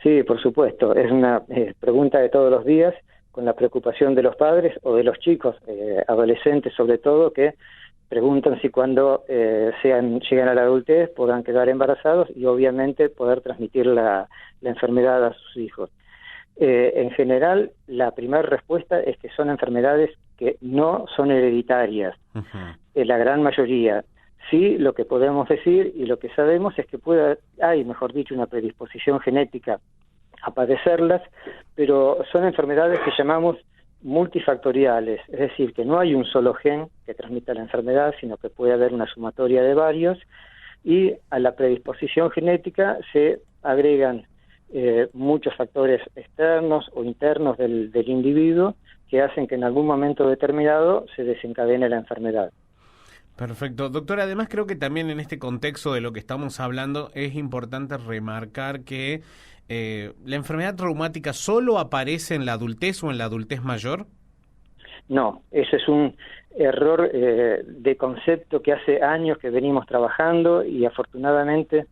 Sí, por supuesto. Es una pregunta de todos los días, con la preocupación de los padres o de los chicos, adolescentes sobre todo, que preguntan si cuando llegan a la adultez podrán quedar embarazados y obviamente poder transmitir la enfermedad a sus hijos. En general, la primera respuesta es que son enfermedades que no son hereditarias, la gran mayoría. Sí, lo que podemos decir y lo que sabemos es que hay, mejor dicho, una predisposición genética a padecerlas, pero son enfermedades que llamamos multifactoriales, es decir, que no hay un solo gen que transmita la enfermedad, sino que puede haber una sumatoria de varios, y a la predisposición genética se agregan muchos factores externos o internos del individuo que hacen que en algún momento determinado se desencadene la enfermedad. Perfecto. Doctor, además creo que también en este contexto de lo que estamos hablando es importante remarcar que la enfermedad reumática solo aparece en la adultez o en la adultez mayor. No, ese es un error de concepto que hace años que venimos trabajando y afortunadamente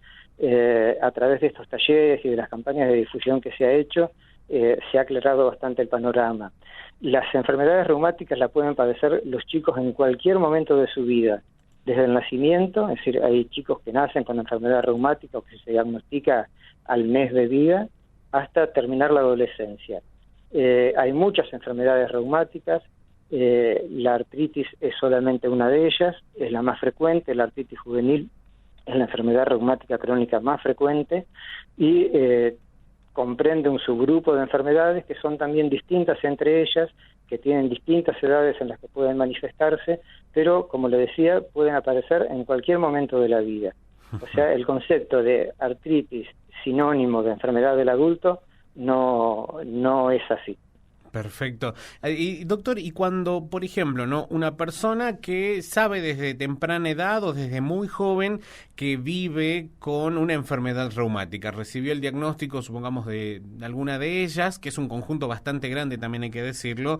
a través de estos talleres y de las campañas de difusión que se ha hecho se ha aclarado bastante el panorama. Las enfermedades reumáticas las pueden padecer los chicos en cualquier momento de su vida, desde el nacimiento, es decir, hay chicos que nacen con enfermedad reumática o que se diagnostica al mes de vida, hasta terminar la adolescencia. Hay muchas enfermedades reumáticas, la artritis es solamente una de ellas, es la más frecuente, la artritis juvenil es la enfermedad reumática crónica más frecuente y comprende un subgrupo de enfermedades que son también distintas entre ellas, que tienen distintas edades en las que pueden manifestarse, pero, como le decía, pueden aparecer en cualquier momento de la vida. O sea, el concepto de artritis sinónimo de enfermedad del adulto no es así. Perfecto. Y doctor, y cuando, por ejemplo, ¿no? Una persona que sabe desde temprana edad o desde muy joven que vive con una enfermedad reumática, recibió el diagnóstico, supongamos, de alguna de ellas, que es un conjunto bastante grande, también hay que decirlo,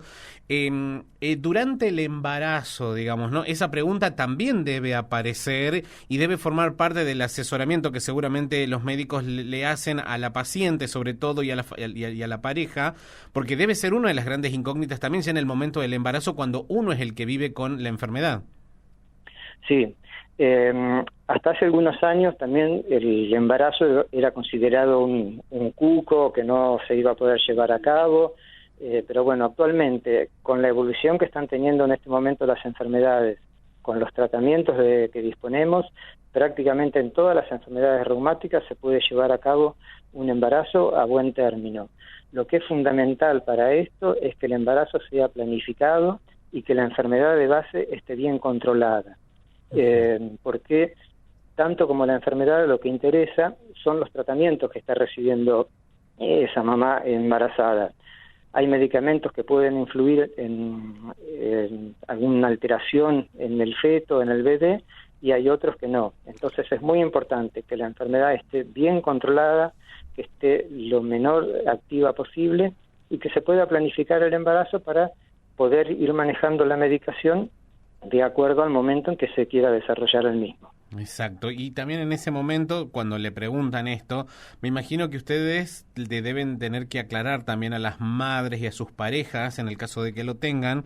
durante el embarazo, digamos, ¿no? Esa pregunta también debe aparecer y debe formar parte del asesoramiento que seguramente los médicos le hacen a la paciente, sobre todo, y a la pareja, porque debe ser una de las grandes incógnitas también ya en el momento del embarazo, cuando uno es el que vive con la enfermedad. Sí, hasta hace algunos años también el embarazo era considerado un cuco que no se iba a poder llevar a cabo, pero bueno, actualmente con la evolución que están teniendo en este momento las enfermedades, con los tratamientos que disponemos, prácticamente en todas las enfermedades reumáticas se puede llevar a cabo un embarazo a buen término. Lo que es fundamental para esto es que el embarazo sea planificado y que la enfermedad de base esté bien controlada. Porque tanto como la enfermedad, lo que interesa son los tratamientos que está recibiendo esa mamá embarazada. Hay medicamentos que pueden influir en alguna alteración en el feto, en el bebé, y hay otros que no. Entonces es muy importante que la enfermedad esté bien controlada, que esté lo menor activa posible y que se pueda planificar el embarazo para poder ir manejando la medicación de acuerdo al momento en que se quiera desarrollar el mismo. Exacto, y también en ese momento, cuando le preguntan esto, me imagino que ustedes le deben tener que aclarar también a las madres y a sus parejas, en el caso de que lo tengan,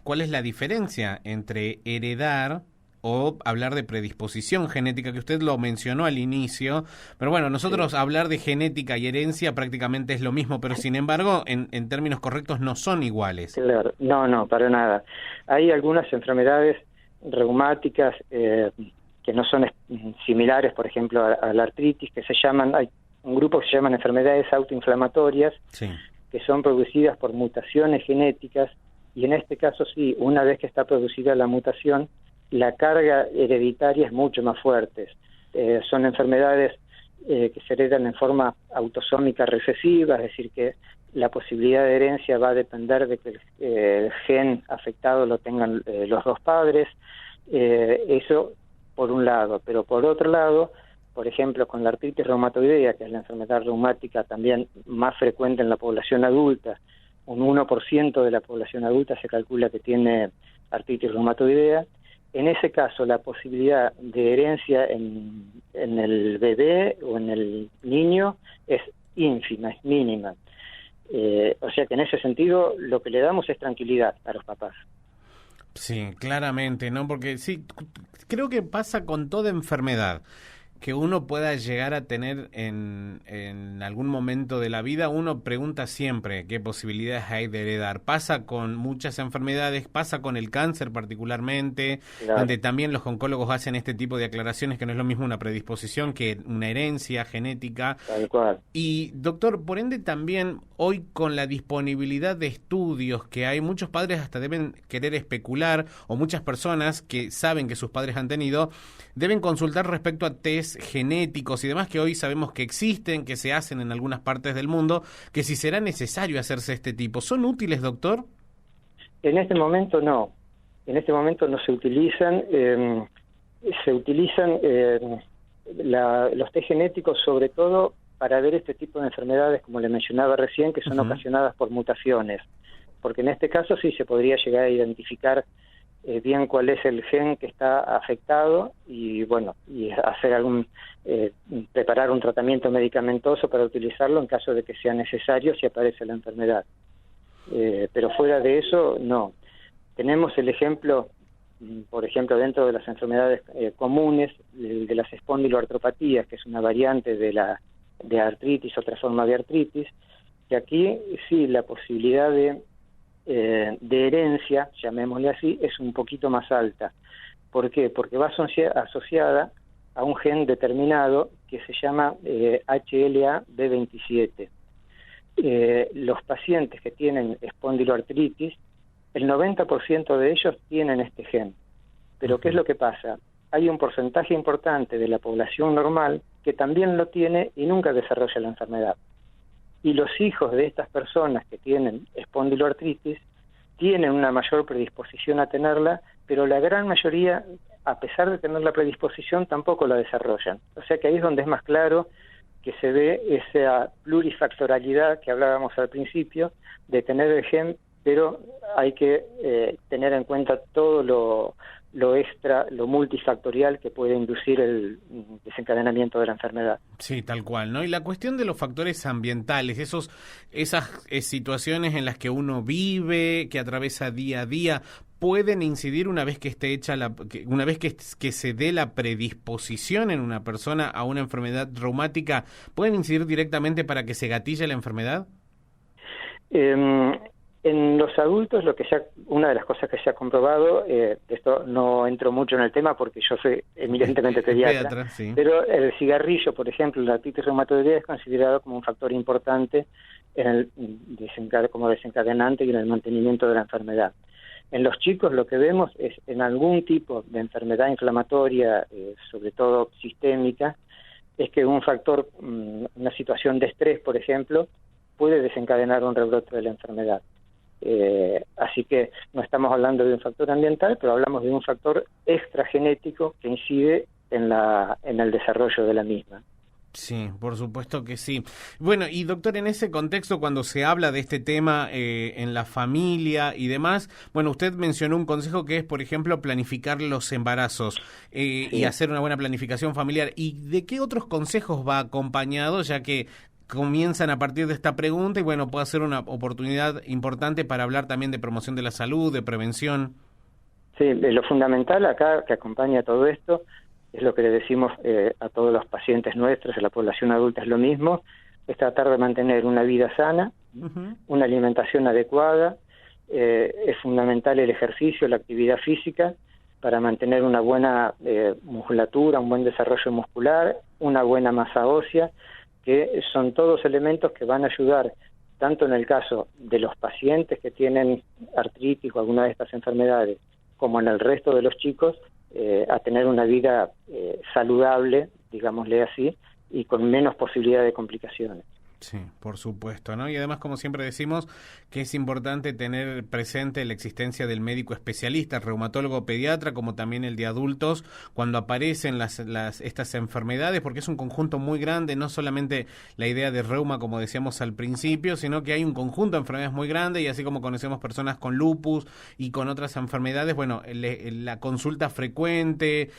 cuál es la diferencia entre heredar o hablar de predisposición genética, que usted lo mencionó al inicio, pero bueno, nosotros hablar de genética y herencia prácticamente es lo mismo, pero sin embargo, en términos correctos no son iguales. Claro, no, para nada. Hay algunas enfermedades reumáticas que no son similares, por ejemplo, a la artritis, que hay un grupo que se llaman enfermedades autoinflamatorias, sí, que son producidas por mutaciones genéticas, y en este caso sí, una vez que está producida la mutación, la carga hereditaria es mucho más fuerte. Son enfermedades que se heredan en forma autosómica recesiva, es decir, que la posibilidad de herencia va a depender de que el gen afectado lo tengan los dos padres. Eso por un lado, pero por otro lado, por ejemplo, con la artritis reumatoidea, que es la enfermedad reumática también más frecuente en la población adulta, un 1% de la población adulta se calcula que tiene artritis reumatoidea. en ese caso la posibilidad de herencia en el bebé o en el niño es ínfima, es mínima. O sea que en ese sentido lo que le damos es tranquilidad a los papás. Sí, claramente, ¿no? Porque sí, creo que pasa con toda enfermedad que uno pueda llegar a tener en algún momento de la vida. Uno pregunta siempre qué posibilidades hay de heredar. Pasa con muchas enfermedades, pasa con el cáncer particularmente, Claro. donde también los oncólogos hacen este tipo de aclaraciones, que no es lo mismo una predisposición que una herencia genética. Tal cual. Y doctor, por ende también hoy con la disponibilidad de estudios que hay, muchos padres hasta deben querer especular, o muchas personas que saben que sus padres han tenido, deben consultar respecto a test genéticos y demás que hoy sabemos que existen, que se hacen en algunas partes del mundo, que si será necesario hacerse este tipo. ¿Son útiles, doctor? En este momento no. En este momento no se utilizan. Se utilizan los test genéticos sobre todo para ver este tipo de enfermedades, como le mencionaba recién, que son ocasionadas por mutaciones. Porque en este caso sí se podría llegar a identificar bien cuál es el gen que está afectado y bueno, y hacer preparar un tratamiento medicamentoso para utilizarlo en caso de que sea necesario si aparece la enfermedad. Pero fuera de eso, no. Tenemos el ejemplo, por ejemplo, dentro de las enfermedades comunes, de las espondiloartropatías, que es una variante de artritis, otra forma de artritis, que aquí sí la posibilidad de herencia, llamémosle así, es un poquito más alta. ¿Por qué? Porque va asociada a un gen determinado que se llama HLA-B27. Los pacientes que tienen espondiloartritis, el 90% de ellos tienen este gen. Pero ¿qué es lo que pasa? Hay un porcentaje importante de la población normal que también lo tiene y nunca desarrolla la enfermedad. Y los hijos de estas personas que tienen espondiloartritis tienen una mayor predisposición a tenerla, pero la gran mayoría, a pesar de tener la predisposición, tampoco la desarrollan. O sea que ahí es donde es más claro que se ve esa plurifactorialidad que hablábamos al principio, de tener el gen, pero hay que tener en cuenta todo lo extra, lo multifactorial que puede inducir el desencadenamiento de la enfermedad. Sí, tal cual, ¿no? Y la cuestión de los factores ambientales, esas situaciones en las que uno vive, que atraviesa día a día, pueden incidir una vez que esté hecha una vez que se dé la predisposición en una persona a una enfermedad reumática, ¿pueden incidir directamente para que se gatille la enfermedad? En los adultos, una de las cosas que se ha comprobado, esto no entro mucho en el tema porque yo soy eminentemente pediatra, sí. Pero el cigarrillo, por ejemplo, la artritis reumatoidea es considerado como un factor importante como desencadenante y en el mantenimiento de la enfermedad. En los chicos lo que vemos es en algún tipo de enfermedad inflamatoria, sobre todo sistémica, es que un factor, una situación de estrés, por ejemplo, puede desencadenar un rebrote de la enfermedad. Así que no estamos hablando de un factor ambiental, pero hablamos de un factor extragenético que incide en el desarrollo de la misma. Sí, por supuesto que sí. Bueno, y doctor, en ese contexto, cuando se habla de este tema en la familia y demás, bueno, usted mencionó un consejo que es, por ejemplo, planificar los embarazos sí. Y hacer una buena planificación familiar. ¿Y de qué otros consejos va acompañado, ya que comienzan a partir de esta pregunta y bueno, puede ser una oportunidad importante para hablar también de promoción de la salud, de prevención? Sí, lo fundamental acá que acompaña todo esto es lo que le decimos a todos los pacientes nuestros, a la población adulta es lo mismo, es tratar de mantener una vida sana, una alimentación adecuada, es fundamental el ejercicio, la actividad física para mantener una buena musculatura, un buen desarrollo muscular, una buena masa ósea, que son todos elementos que van a ayudar, tanto en el caso de los pacientes que tienen artritis o alguna de estas enfermedades, como en el resto de los chicos, a tener una vida saludable, digámosle así, y con menos posibilidad de complicaciones. Sí, por supuesto, ¿no? Y además, como siempre decimos, que es importante tener presente la existencia del médico especialista, el reumatólogo pediatra, como también el de adultos, cuando aparecen estas enfermedades, porque es un conjunto muy grande, no solamente la idea de reuma, como decíamos al principio, sino que hay un conjunto de enfermedades muy grande, y así como conocemos personas con lupus y con otras enfermedades, bueno, la consulta frecuente,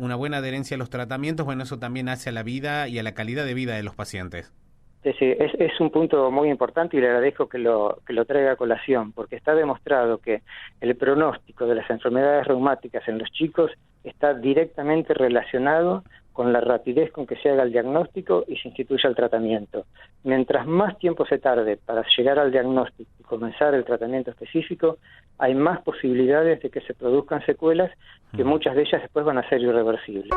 una buena adherencia a los tratamientos, bueno, eso también hace a la vida y a la calidad de vida de los pacientes. Sí, es un punto muy importante y le agradezco que lo traiga a colación, porque está demostrado que el pronóstico de las enfermedades reumáticas en los chicos está directamente relacionado con la rapidez con que se haga el diagnóstico y se instituya el tratamiento. Mientras más tiempo se tarde para llegar al diagnóstico y comenzar el tratamiento específico, hay más posibilidades de que se produzcan secuelas que muchas de ellas después van a ser irreversibles.